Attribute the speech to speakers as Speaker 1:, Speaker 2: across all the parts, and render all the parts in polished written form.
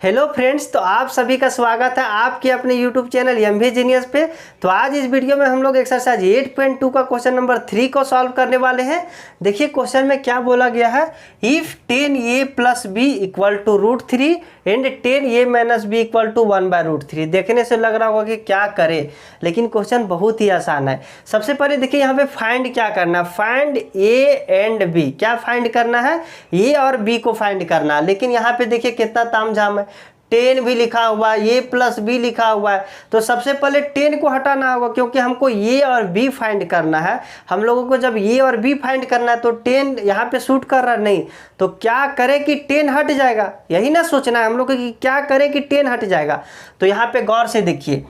Speaker 1: Hello friends, तो आप सभी का स्वागत है आपके अपने यूट्यूब चैनल एमवी जीनियस पे। तो आज इस वीडियो में हम लोग एक्सरसाइज 8.2 का क्वेश्चन नंबर 3 को सॉल्व करने वाले हैं। देखिए क्वेश्चन में क्या बोला गया है, if 10a plus B equal to √3 and 10a minus B equal to 1/√3। देखने से लग रहा होगा कि क्या करें, लेकिन क्वेश्चन बहुत ही आसान है। सबसे पहले देखिए यहाँ पे फाइंड क्या करना है, फाइंड ए एंड बी। क्या फाइंड करना है, ए और बी को फाइंड करना है। लेकिन यहाँ पे देखिए कितना तामझाम है, 10 भी लिखा हुआ है, ए प्लस बी लिखा हुआ है। तो सबसे पहले 10 को हटाना होगा, क्योंकि हमको ए और बी फाइंड करना है। हम लोगों को जब ए और बी फाइंड करना है तो 10 यहाँ पे शूट कर रहा नहीं, तो क्या करें कि 10 हट जाएगा, यही ना सोचना है हम लोग को कि क्या करें कि 10 हट जाएगा। तो यहाँ पे गौर से देखिए,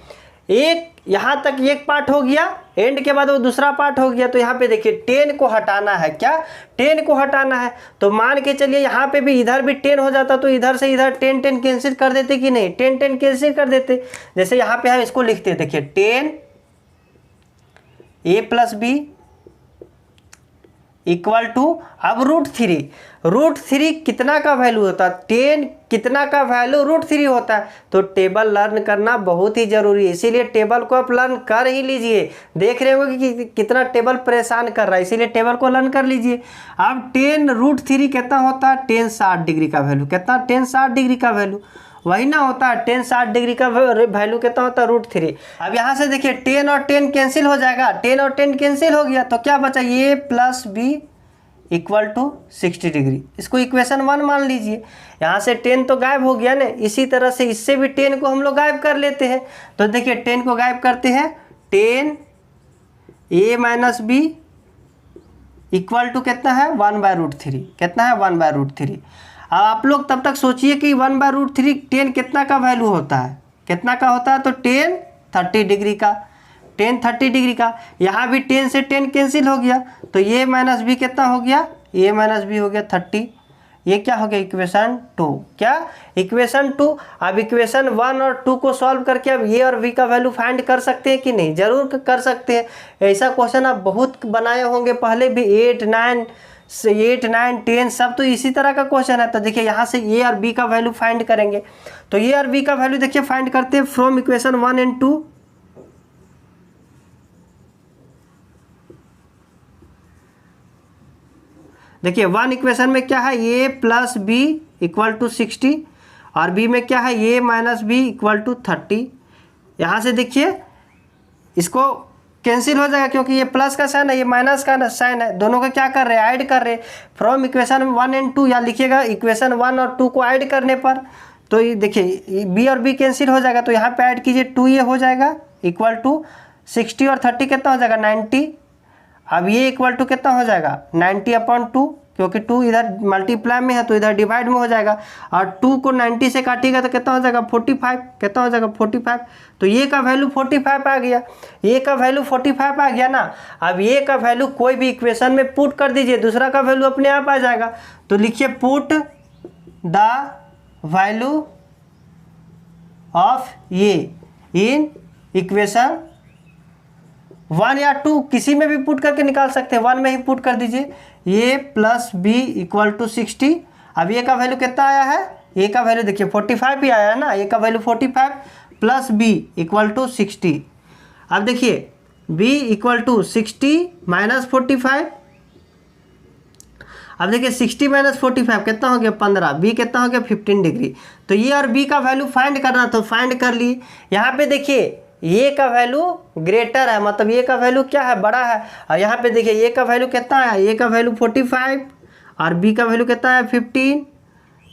Speaker 1: एक यहाँ तक एक पार्ट हो गया, एंड के बाद वो दूसरा पार्ट हो गया। तो यहाँ पे देखिए 10 को हटाना है, क्या 10 को हटाना है। तो मान के चलिए यहाँ पे भी इधर भी 10 हो जाता, तो इधर से इधर 10 कैंसिल कर देते कि नहीं, 10 कैंसिल कर देते। जैसे यहाँ पे हम इसको लिखते, देखिए 10a plus B equal to अब √3 कितना का वैल्यू होता है, 10 कितना का वैल्यू √3 होता है। तो टेबल लर्न करना बहुत ही जरूरी है, इसीलिए टेबल को आप लर्न कर ही लीजिए। देख रहे होंगे कि कितना टेबल परेशान कर रहा है, इसीलिए टेबल को लर्न कर लीजिए। अब 10 √3 कितना होता है, 10 60 डिग्री का वैल्यू। कितना, 10 60 डिग्री का वैल्यू, वही ना होता है 10 60 डिग्री का वैल्यू कितना होता है, √3। अब यहाँ से देखिए 10 और 10 कैंसिल हो जाएगा, 10 और 10 कैंसिल हो गया, तो क्या बचा, a plus B equal to 60 degree. इसको इक्वेशन 1 मान लीजिए। यहाँ से 10 तो गायब हो गया ना, इसी तरह से इससे भी 10 को हम लोग गायब कर लेते हैं। तो देखिए 10 को गायब करते हैं, 10a minus B equal to कितना है, 1/√3। कितना है, 1/√3। अब आप लोग तब तक सोचिए कि 1/√3 10 कितना का वैल्यू होता है, कितना का होता है, तो 10 30 डिग्री का, 10 30 डिग्री का। यहाँ भी 10 से 10 कैंसिल हो गया, तो ये माइनस बी कितना हो गया, ए माइनस बी हो गया 30। ये क्या हो गया, इक्वेशन 2। क्या, इक्वेशन 2। अब इक्वेशन 1 और 2 को सॉल्व करके अब ए और बी का वैल्यू फाइंड कर सकते हैं कि नहीं, जरूर कर सकते हैं। ऐसा क्वेश्चन आप बहुत बनाए होंगे पहले भी, 8 9 10 सब तो इसी तरह का क्वेश्चन है। तो देखिए यहाँ से ए और बी का वैल्यू फाइंड करेंगे। तो ए और बी का वैल्यू देखिए फाइंड करते हैं फ्रॉम इक्वेशन 1 एंड 2। देखिए 1 इक्वेशन में क्या है, a plus B equal to 60, और b में क्या है, a minus B equal to 30। यहाँ से देखिए इसको कैंसिल हो जाएगा, क्योंकि ये प्लस का साइन है, ये माइनस का साइन है, दोनों को क्या कर रहे हैं, ऐड कर रहे हैं फ्रॉम इक्वेशन 1 एंड 2। या लिखिएगा इक्वेशन 1 और 2 को ऐड करने पर, तो ये देखिए b और b कैंसिल हो जाएगा, तो यहाँ पे ऐड कीजिए 2 ये हो जाएगा इक्वल टू 60 और 30 कितना हो जाएगा, 90। अब ये इक्वल टू कितना हो जाएगा, 90/2, क्योंकि 2 इधर मल्टीप्लाई में है तो इधर डिवाइड में हो जाएगा, और 2 को 90 से काटिएगा तो कितना हो जाएगा, 45। कितना हो जाएगा, 45। तो ये का वैल्यू 45 आ गया, ये का वैल्यू 45 आ गया ना। अब ये का वैल्यू कोई भी इक्वेशन में पुट कर दीजिए, दूसरा का वैल्यू अपने आप आ जाएगा। तो लिखिए पुट द वैल्यू ऑफ ये इन इक्वेशन 1 या 2 किसी में भी पुट करके निकाल सकते हैं, 1 में ही पुट कर दीजिए, a plus B equal to 60। अब ये का वैल्यू कितना आया है, a का वैल्यू देखिए 45 ही आया है ना, a का value 45 plus b equal to 60। अब देखिए b इक्वल टू 60 माइनस 45। अब देखिए 60 माइनस 45 कितना हो गया, 15। b कितना हो गया, 15 डिग्री। तो ये और b का वैल्यू फाइंड करना, तो फाइंड कर लिए। यहाँ पे देखिए ए का वैल्यू ग्रेटर है, मतलब ए का वैल्यू क्या है, बड़ा है। और यहाँ पे देखिए ए का वैल्यू कितना है, ए का वैल्यू 45 और बी का वैल्यू कितना है, 15।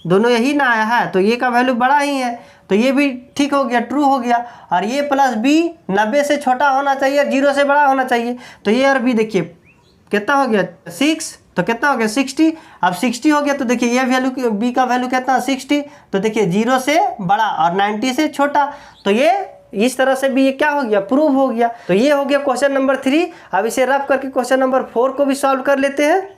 Speaker 1: दोनों यही ना आया है, तो ए का वैल्यू बड़ा ही है, तो ये भी ठीक हो गया, ट्रू हो गया। और ए प्लस बी 90 से छोटा होना चाहिए, 0 से बड़ा होना चाहिए। तो ए और बी देखिए कितना हो गया, 6, तो कितना हो गया, 60। अब 60 हो गया, तो देखिए ये वैल्यू बी का वैल्यू कितना है, 60। तो देखिए 0 से बड़ा और 90 से छोटा, तो ये इस तरह से भी ये क्या हो गया, प्रूव हो गया। तो ये हो गया क्वेश्चन नंबर 3। अब इसे रफ करके क्वेश्चन नंबर 4 को भी सॉल्व कर लेते हैं।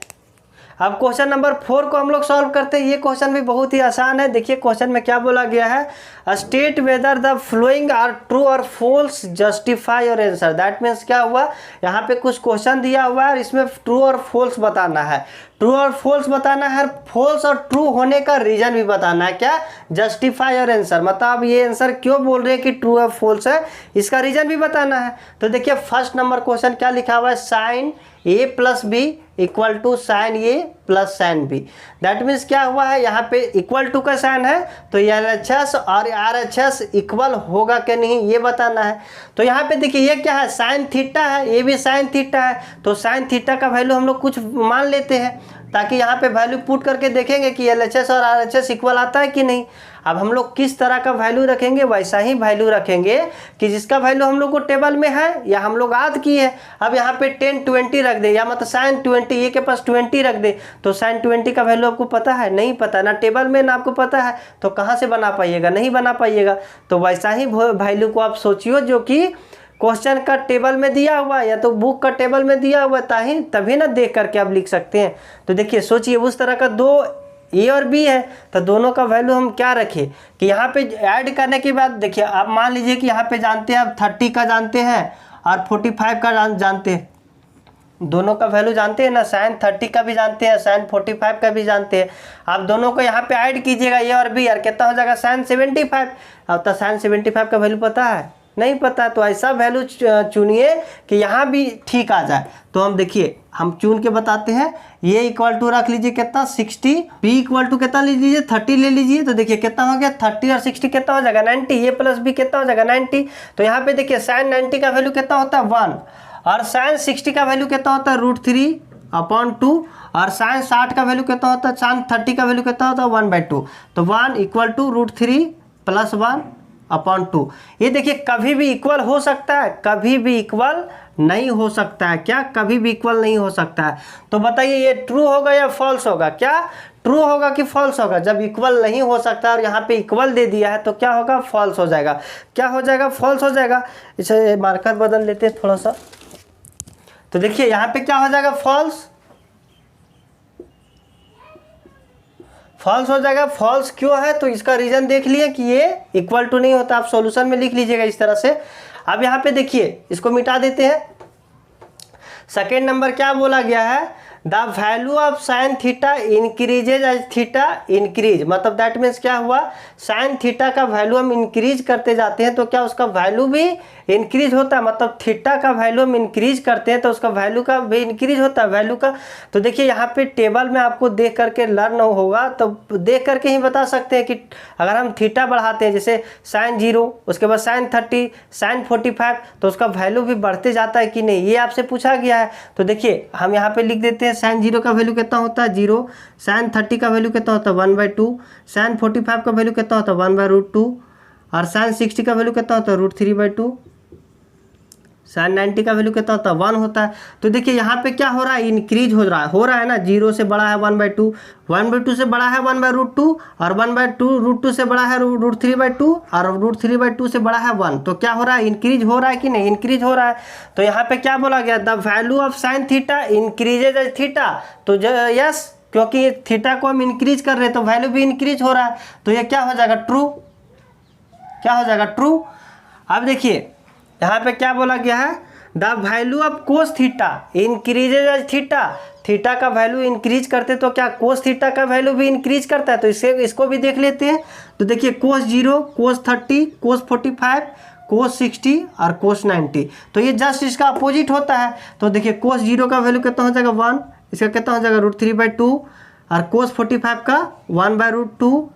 Speaker 1: अब क्वेश्चन नंबर 4 को हम लोग सॉल्व करते हैं। ये क्वेश्चन भी बहुत ही आसान है। देखिए क्वेश्चन में क्या बोला गया है, state whether the following are true और false, justify your answer. That means क्या हुआ, यहाँ पे कुछ क्वेश्चन दिया हुआ है और इसमें ट्रू और फॉल्स बताना है। ट्रू और फॉल्स बताना है, फॉल्स और ट्रू होने का रीजन भी बताना है। क्या, जस्टिफाई योर आंसर, मतलब ये आंसर क्यों बोल रहे हैं कि ट्रू और फॉल्स है, इसका रीजन भी बताना है। तो देखिए फर्स्ट नंबर क्वेश्चन क्या लिखा हुआ है, sine A plus B equal to sine A plus sine B. That means क्या हुआ है, यहाँ पे इक्वल टू का साइन है तो LHS और RHS इक्वल होगा कि नहीं ये बताना है। तो यहाँ पे देखिए ये क्या है, साइन थीटा है, ये भी साइन थीटा है, तो साइन थीटा का वैल्यू हम लोग कुछ मान लेते हैं ताकि यहाँ पे वैल्यू पुट करके देखेंगे कि LHS और RHS इक्वल आता है कि नहीं। अब हम लोग किस तरह का वैल्यू रखेंगे, वैसा ही वैल्यू रखेंगे कि जिसका वैल्यू हम लोग को टेबल में है या हम लोग याद किए है। अब यहाँ पे 10 20 रख दे, या मतलब साइन 20 ये के पास 20 रख दे, तो साइन 20 का वैल्यू आपको पता है, नहीं पता, ना टेबल में ना आपको पता है, तो कहाँ से बना पाइएगा, नहीं बना पाइएगा। तो वैसा ही वैल्यू को आप सोचिए जो कि क्वेश्चन का टेबल में दिया हुआ है या तो बुक का टेबल में दिया हुआ है, तभी ना देख करके आप लिख सकते हैं। तो देखिए सोचिए उस तरह का दो ए और बी है, तो दोनों का वैल्यू हम क्या रखें कि यहाँ पे ऐड करने के बाद देखिए आप मान लीजिए कि यहाँ पे जानते हैं आप 30 का जानते हैं और 45 का जानते हैं, दोनों का वैल्यू जानते हैं ना, साइन 30 का भी जानते हैं, साइन 45 का भी जानते हैं। आप दोनों को यहाँ पे ऐड कीजिएगा ए और बी, और कितना हो जाएगा साइन 75। अब तो साइन 75 का वैल्यू पता है, नहीं पता, तो ऐसा वैल्यू चुनिए कि यहाँ भी ठीक आ जाए। तो हम देखिए हम चुन के बताते हैं, ये इक्वल टू रख लीजिए कितना 60, बी इक्वल टू कितना ले लीजिए 30 ले लीजिए, तो देखिए कितना हो गया 30 और 60 कितना हो जाएगा 90, ये प्लस बी कितना हो जाएगा 90। तो यहाँ पे देखिए साइन 90 का वैल्यू कितना होता है 1, और साइन 60 का वैल्यू कितना होता है √3/2, और साइन 60 का वैल्यू कितना होता है, साइन 30 का वैल्यू कितना होता है 1/2। तो 1 इक्वल टू √3 + 1/2। ये देखिए कभी भी इक्वल हो सकता है, कभी भी इक्वल नहीं हो सकता है। क्या, कभी भी इक्वल नहीं हो सकता है। तो बताइए ये ट्रू होगा या फॉल्स होगा, क्या ट्रू होगा कि फॉल्स होगा। जब इक्वल नहीं हो सकता और यहाँ पे इक्वल दे दिया है तो क्या होगा, फॉल्स हो जाएगा। क्या हो जाएगा, फॉल्स हो जाएगा। इसे मार्कर बदल लेते हैं थोड़ा सा, तो देखिए यहाँ पे क्या हो जाएगा, फॉल्स, फॉल्स हो जाएगा। फॉल्स क्यों है, तो इसका रीजन देख लिए कि ये इक्वल टू नहीं होता। आप सॉल्यूशन में लिख लीजिएगा इस तरह से। अब यहाँ पे देखिए इसको मिटा देते हैं। सेकेंड नंबर क्या बोला गया है, the value of sine theta increases as theta increase, मतलब दैट मीन्स क्या हुआ, साइन थीटा का वैल्यू हम इंक्रीज करते जाते हैं तो क्या उसका वैल्यू भी इंक्रीज होता है, मतलब थीटा का वैल्यू हम इंक्रीज करते हैं तो उसका वैल्यू का भी इंक्रीज होता है, वैल्यू का। तो देखिए यहाँ पे टेबल में आपको देख करके लर्न होगा, तो देख करके ही बता सकते हैं कि अगर हम थीटा बढ़ाते हैं जैसे साइन 0, उसके बाद साइन 30, साइन 45, तो उसका वैल्यू भी बढ़ते जाता है कि नहीं, ये आपसे पूछा गया है। तो देखिए हम यहाँ पे लिख देते हैं, साइन 0 का वैल्यू कितना होता है 0, साइन 30 का वैल्यू कितना होता है 1/2, साइन 45 का वैल्यू कितना होता है 1/√2, और साइन 60 का वैल्यू कितना होता है √3/2, साइन 90 का वैल्यू कितना होता है 1 होता है। तो देखिए यहाँ पे क्या हो रहा है, इंक्रीज हो रहा है ना, 0 से बड़ा है 1/2, 1/2 से बड़ा है 1/√2, और 1/2 से बड़ा है √3/2, और √3/2 से बड़ा है 1। तो क्या हो रहा है, इंक्रीज हो रहा है कि नहीं, इंक्रीज हो रहा है। तो यहाँ पे क्या बोला गया, the value of sine theta increases as theta, तो यस क्योंकि थीटा को हम इंक्रीज कर रहे हैं तो वैल्यू भी इंक्रीज हो रहा है, तो ये क्या हो जाएगा, ट्रू। क्या हो जाएगा, ट्रू। अब देखिए यहाँ पे क्या बोला गया है, the value of cos theta increases as theta, theta का वैल्यू इंक्रीज करते तो क्या कोस थीटा का वैल्यू भी इंक्रीज करता है। तो इसको भी देख लेते हैं। तो देखिए कोस 0, कोस 30, कोस 45, कोस 60 और कोस 90, तो ये जस्ट इसका अपोजिट होता है। तो देखिए कोस 0 का वैल्यू कितना हो जाएगा 1, इसका कितना हो जाएगा √3/2, और कोस 45 का 1/√2,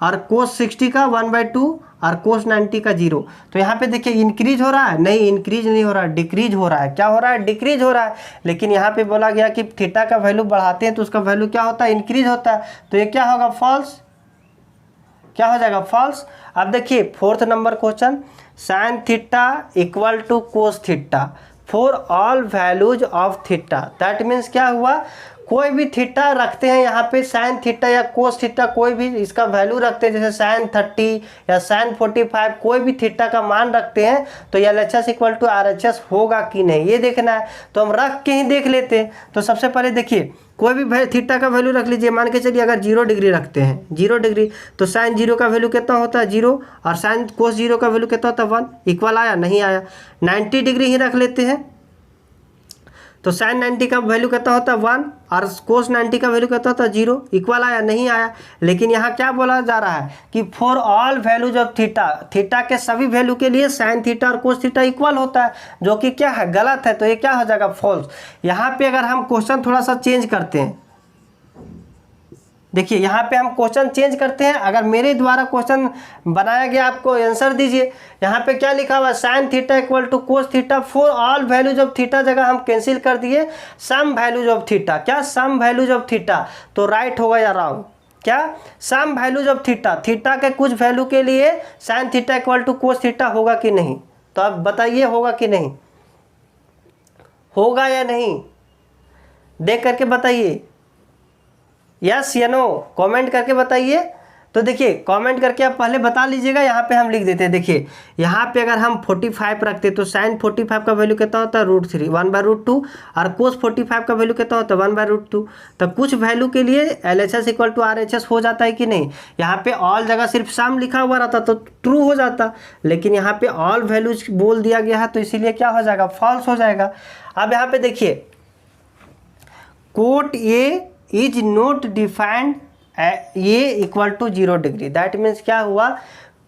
Speaker 1: और कोस 60 का 1/2, और कोस 90 का 0। तो यहाँ पे देखिए इंक्रीज हो रहा है, नहीं इंक्रीज नहीं हो रहा है, डिक्रीज हो रहा है। क्या हो रहा है, डिक्रीज हो रहा है। लेकिन यहाँ पे बोला गया कि थीटा का वैल्यू बढ़ाते हैं तो उसका वैल्यू क्या होता है, इंक्रीज होता है। तो ये क्या होगा, फॉल्स। क्या हो जाएगा, फॉल्स। अब देखिए fourth number question, sine theta equal to cos theta for all values of theta. That means क्या हुआ, कोई भी थीटा रखते हैं यहाँ पे, साइन थीटा या कोस थीटा कोई भी इसका वैल्यू रखते हैं, जैसे साइन 30 या साइन 45, कोई भी थीटा का मान रखते हैं तो LHS इक्वल टू RHS होगा कि नहीं, ये देखना है। तो हम रख के ही देख लेते हैं। तो सबसे पहले देखिए कोई भी थीटा का वैल्यू रख लीजिए। मान के चलिए अगर 0 डिग्री रखते हैं, 0 डिग्री, तो साइन 0 का वैल्यू कितना होता है 0, और साइन कोस 0 का वैल्यू कितना होता है 1। इक्वल आया? नहीं आया। 90 डिग्री ही रख लेते हैं, तो साइन 90 का वैल्यू कितना होता है 1, और कोस 90 का वैल्यू कितना होता है 0। इक्वल आया? नहीं आया। लेकिन यहाँ क्या बोला जा रहा है कि for all values of theta, theta के सभी वैल्यू के लिए साइन थीटा और कोस थीटा इक्वल होता है, जो कि क्या है, गलत है। तो ये क्या हो जाएगा, फॉल्स। यहाँ पे अगर हम क्वेश्चन थोड़ा सा चेंज करते हैं, देखिए यहाँ पे हम क्वेश्चन चेंज करते हैं। अगर मेरे द्वारा क्वेश्चन बनाया गया, आपको आंसर दीजिए। यहाँ पे क्या लिखा हुआ है, sine theta equal to cos theta for all values of theta, जगह हम कैंसिल कर दिए सम वैल्यूज ऑफ थीटा। क्या सम वैल्यूज ऑफ थीटा, तो राइट होगा या रॉन्ग? क्या some values of theta, theta के कुछ वैल्यू के लिए sine theta equal to cos theta होगा कि नहीं? तो आप बताइए होगा कि नहीं, होगा या नहीं, देख करके बताइए, यस या नो, कमेंट करके बताइए। तो देखिए कमेंट करके आप पहले बता लीजिएगा। यहाँ पे हम लिख देते हैं, देखिए यहाँ पे अगर हम 45 रखते तो साइन 45 का वैल्यू कितना होता है √3, 1/√2, और कोस 45 का वैल्यू कितना होता है 1/√2। तो कुछ वैल्यू के लिए LHS इक्वल टू RHS हो जाता है कि नहीं? यहाँ पे ऑल जगह सिर्फ सम लिखा हुआ रहता तो ट्रू हो जाता, लेकिन यहाँ पे ऑल वैल्यूज बोल दिया गया है, तो इसीलिए क्या हो जाएगा, फॉल्स हो जाएगा। अब यहाँ पे देखिए, cot A is not defined ये equal to 0 degree. That means क्या हुआ,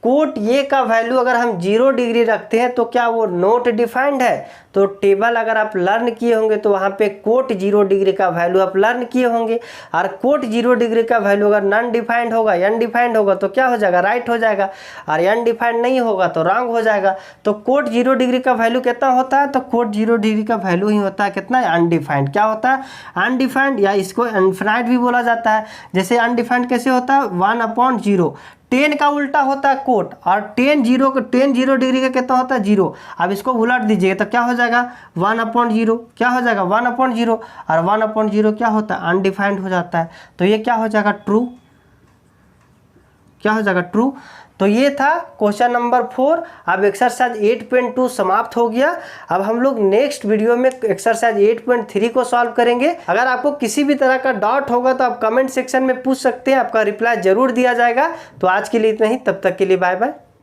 Speaker 1: कोट ये का वैल्यू अगर हम 0 डिग्री रखते हैं तो क्या वो नॉट डिफाइंड है? तो टेबल अगर आप लर्न किए होंगे तो वहाँ पे कोट 0 डिग्री का वैल्यू आप लर्न किए होंगे, और कोट 0 डिग्री का वैल्यू अगर नॉन डिफाइंड होगा, अनडिफाइंड होगा, तो क्या हो जाएगा, राइट हो जाएगा, और अनडिफाइंड नहीं होगा तो रॉन्ग हो जाएगा। तो कोट 0 डिग्री का वैल्यू कितना होता है, तो कोट 0 डिग्री का वैल्यू ही होता है कितना, अनडिफाइंड। क्या होता है, अनडिफाइंड, या इसको इनफिनाइट भी बोला जाता है। जैसे अनडिफाइंड कैसे होता है, 1/0, 10 का उल्टा होता है कोट, और 10 0 डिग्री का कितना होता है 0। अब इसको उलट दीजिए तो क्या हो जाएगा, 1/0, क्या हो जाएगा 1/0, और 1/0 क्या होता है, अनडिफाइंड हो जाता है। तो ये क्या हो जाएगा, ट्रू, क्या हो जाएगा, ट्रू। तो ये था क्वेश्चन नंबर 4। अब एक्सरसाइज 8.2 समाप्त हो गया। अब हम लोग नेक्स्ट वीडियो में एक्सरसाइज 8.3 को सॉल्व करेंगे। अगर आपको किसी भी तरह का डाउट होगा तो आप कमेंट सेक्शन में पूछ सकते हैं, आपका रिप्लाई जरूर दिया जाएगा। तो आज के लिए इतना ही, तब तक के लिए बाय बाय।